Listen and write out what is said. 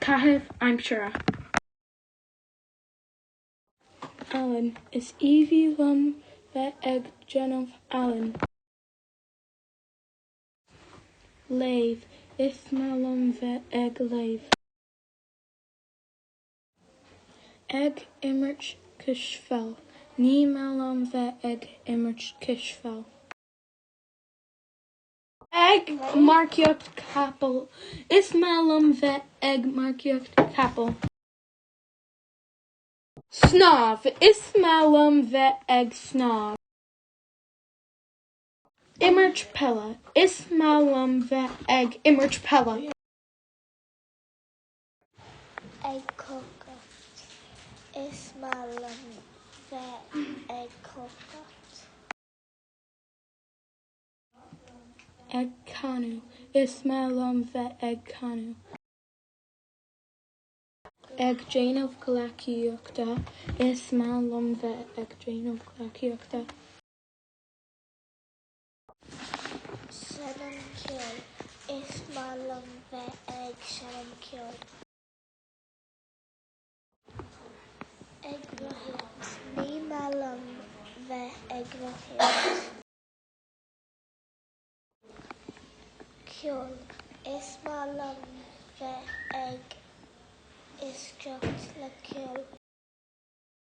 Caitheamh, Aimsire. Alan is Evie lum ve eg genov Alan. Lave is malum ve eg lave. Eg immert kishfel. Ni malum ve eg immert kishfel. Eg markiocht kapel. Is malum ve eg markiocht kapel. Snav is malum ve eg snav. Immert pella is malum ve eg immert pella. Egg coconut is malum ve egg coconut. Eg canu is malum ve eg canu. Eg genov glaciocta is malum ve eg genov glaciocta. Seven kill is malum ve egg seven kill. Egg rohit ni malum ve egg rohit. Kill is malum ve egg is just la kill.